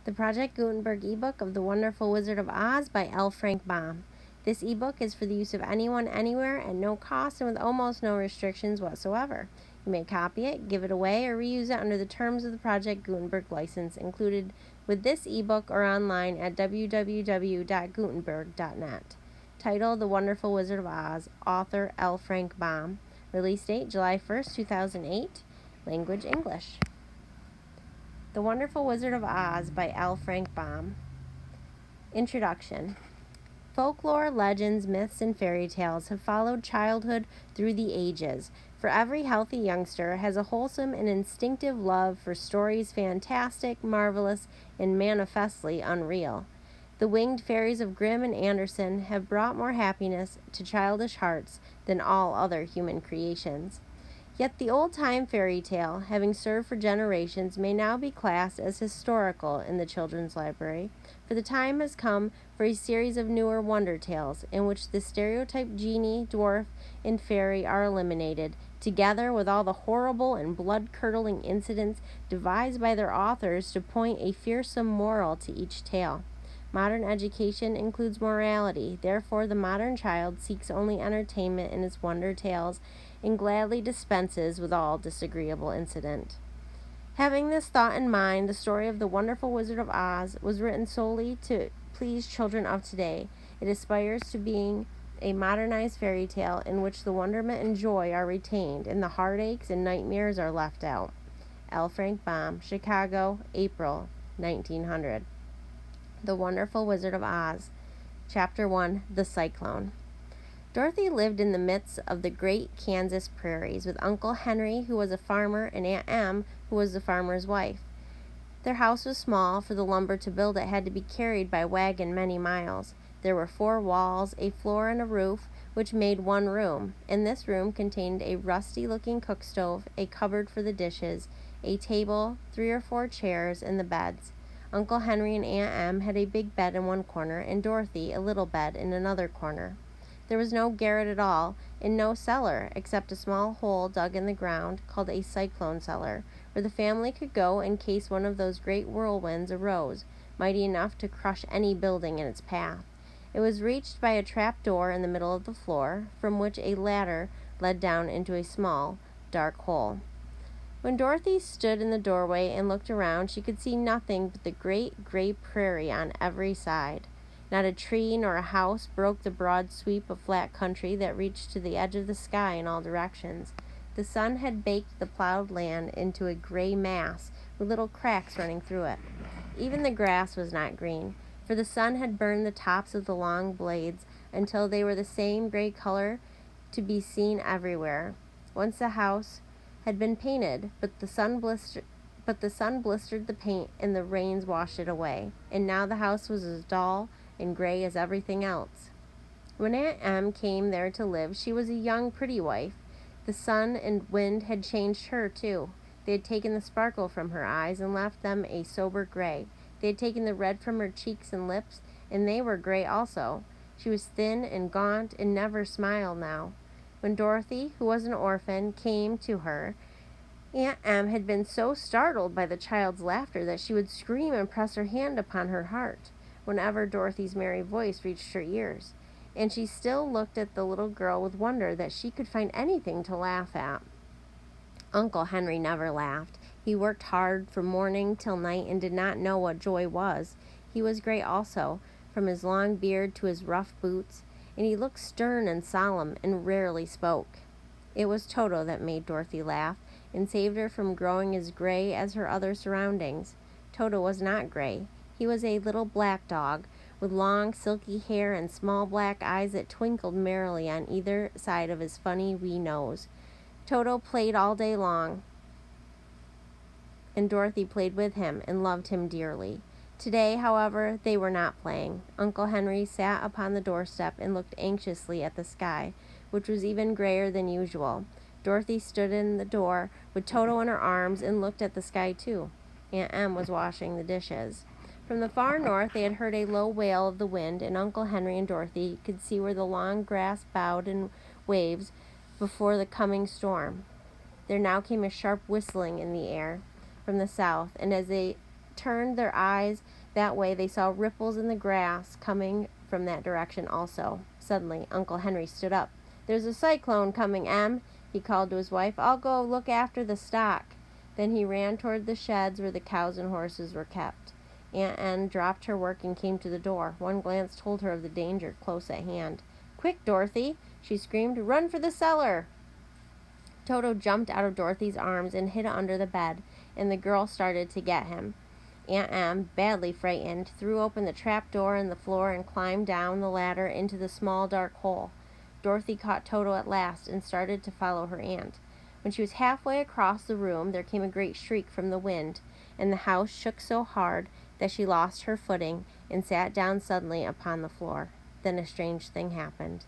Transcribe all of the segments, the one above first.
The Project Gutenberg ebook of The Wonderful Wizard of Oz by L. Frank Baum. This ebook is for the use of anyone, anywhere, at no cost and with almost no restrictions whatsoever. You may copy it, give it away, or reuse it under the terms of the Project Gutenberg license included with this ebook or online at www.gutenberg.net. Title: The Wonderful Wizard of Oz. Author: L. Frank Baum. Release date: July 1st, 2008. Language: English. The Wonderful Wizard of Oz by L. Frank Baum. Introduction. Folklore, legends, myths, and fairy tales have followed childhood through the ages, for every healthy youngster has a wholesome and instinctive love for stories fantastic, marvelous, and manifestly unreal. The winged fairies of Grimm and Andersen have brought more happiness to childish hearts than all other human creations. Yet the old-time fairy tale, having served for generations, may now be classed as historical in the children's library, for the time has come for a series of newer wonder tales in which the stereotyped genie, dwarf, and fairy are eliminated, together with all the horrible and blood-curdling incidents devised by their authors to point a fearsome moral to each tale. Modern education includes morality, therefore the modern child seeks only entertainment in its wonder tales and gladly dispenses with all disagreeable incident. Having this thought in mind, the story of the Wonderful Wizard of Oz was written solely to please children of today. It aspires to being a modernized fairy tale in which the wonderment and joy are retained and the heartaches and nightmares are left out. L. Frank Baum, Chicago, April 1900. The Wonderful Wizard of Oz. Chapter 1, The Cyclone. Dorothy lived in the midst of the great Kansas prairies with Uncle Henry, who was a farmer, and Aunt Em, who was the farmer's wife. Their house was small, for the lumber to build it had to be carried by wagon many miles. There were 4 walls, a floor, and a roof, which made one room, and this room contained a rusty-looking cook stove, a cupboard for the dishes, a table, 3 or 4 chairs, and the beds. Uncle Henry and Aunt Em had a big bed in one corner, and Dorothy a little bed in another corner. There was no garret at all, and no cellar, except a small hole dug in the ground, called a cyclone cellar, where the family could go in case one of those great whirlwinds arose, mighty enough to crush any building in its path. It was reached by a trap door in the middle of the floor, from which a ladder led down into a small, dark hole. When Dorothy stood in the doorway and looked around, she could see nothing but the great gray prairie on every side. Not a tree nor a house broke the broad sweep of flat country that reached to the edge of the sky in all directions. The sun had baked the plowed land into a gray mass with little cracks running through it. Even the grass was not green, for the sun had burned the tops of the long blades until they were the same gray color to be seen everywhere. Once the house had been painted, but the sun blistered the paint and the rains washed it away, and now the house was as dull and gray as everything else. When Aunt Em came there to live, she was a young, pretty wife. The sun and wind had changed her, too. They had taken the sparkle from her eyes and left them a sober gray. They had taken the red from her cheeks and lips, and they were gray also. She was thin and gaunt and never smiled now. When Dorothy, who was an orphan, came to her, Aunt Em had been so startled by the child's laughter that she would scream and press her hand upon her heart whenever Dorothy's merry voice reached her ears, and she still looked at the little girl with wonder that she could find anything to laugh at. Uncle Henry never laughed. He worked hard from morning till night and did not know what joy was. He was gray also, from his long beard to his rough boots, and he looked stern and solemn and rarely spoke. It was Toto that made Dorothy laugh and saved her from growing as gray as her other surroundings. Toto was not gray. He was a little black dog, with long silky hair and small black eyes that twinkled merrily on either side of his funny wee nose. Toto played all day long, and Dorothy played with him and loved him dearly. Today, however, they were not playing. Uncle Henry sat upon the doorstep and looked anxiously at the sky, which was even grayer than usual. Dorothy stood in the door with Toto in her arms and looked at the sky too. Aunt Em was washing the dishes. From the far north they had heard a low wail of the wind, and Uncle Henry and Dorothy could see where the long grass bowed in waves before the coming storm. There now came a sharp whistling in the air from the south, and as they turned their eyes that way, they saw ripples in the grass coming from that direction also. Suddenly, Uncle Henry stood up. "There's a cyclone coming, Em," he called to his wife. "I'll go look after the stock." Then he ran toward the sheds where the cows and horses were kept. Aunt Ann dropped her work and came to the door. One glance told her of the danger close at hand. "Quick, Dorothy!" she screamed. "Run for the cellar!" Toto jumped out of Dorothy's arms and hid under the bed, and the girl started to get him. Aunt Em, badly frightened, threw open the trap door in the floor and climbed down the ladder into the small dark hole. Dorothy caught Toto at last and started to follow her aunt. When she was halfway across the room, there came a great shriek from the wind, and the house shook so hard that she lost her footing and sat down suddenly upon the floor. Then a strange thing happened.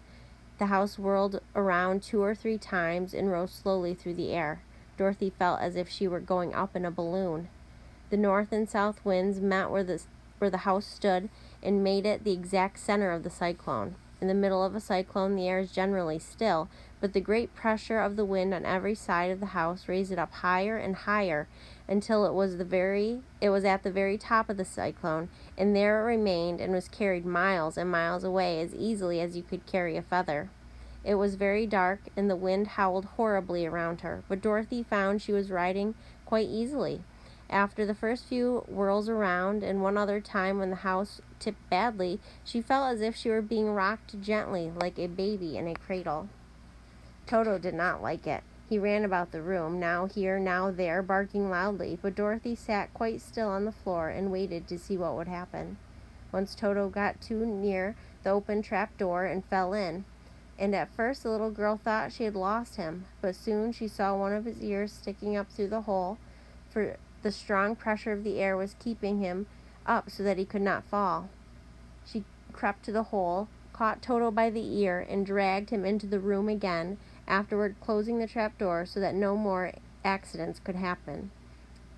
The house whirled around 2 or 3 times and rose slowly through the air. Dorothy felt as if she were going up in a balloon. The north and south winds met where the house stood and made it the exact center of the cyclone. In the middle of a cyclone, the air is generally still, but the great pressure of the wind on every side of the house raised it up higher and higher until it was at the very top of the cyclone, and there it remained and was carried miles and miles away as easily as you could carry a feather. It was very dark, and the wind howled horribly around her, but Dorothy found she was riding quite easily. After the first few whirls around, and one other time when the house tipped badly, she felt as if she were being rocked gently, like a baby in a cradle. Toto did not like it. He ran about the room, now here, now there, barking loudly, but Dorothy sat quite still on the floor and waited to see what would happen. Once Toto got too near the open trap door and fell in, and at first the little girl thought she had lost him, but soon she saw one of his ears sticking up through the hole, for the strong pressure of the air was keeping him up so that he could not fall. She crept to the hole, caught Toto by the ear, and dragged him into the room again, afterward closing the trap door so that no more accidents could happen.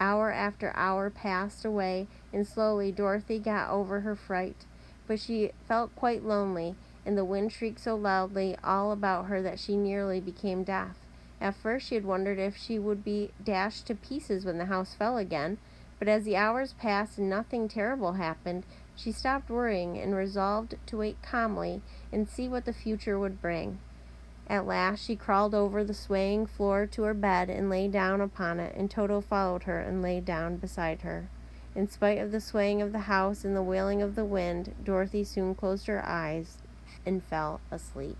Hour after hour passed away, and slowly Dorothy got over her fright, but she felt quite lonely, and the wind shrieked so loudly all about her that she nearly became deaf. At first she had wondered if she would be dashed to pieces when the house fell again, but as the hours passed and nothing terrible happened, she stopped worrying and resolved to wait calmly and see what the future would bring. At last she crawled over the swaying floor to her bed and lay down upon it, and Toto followed her and lay down beside her. In spite of the swaying of the house and the wailing of the wind, Dorothy soon closed her eyes and fell asleep.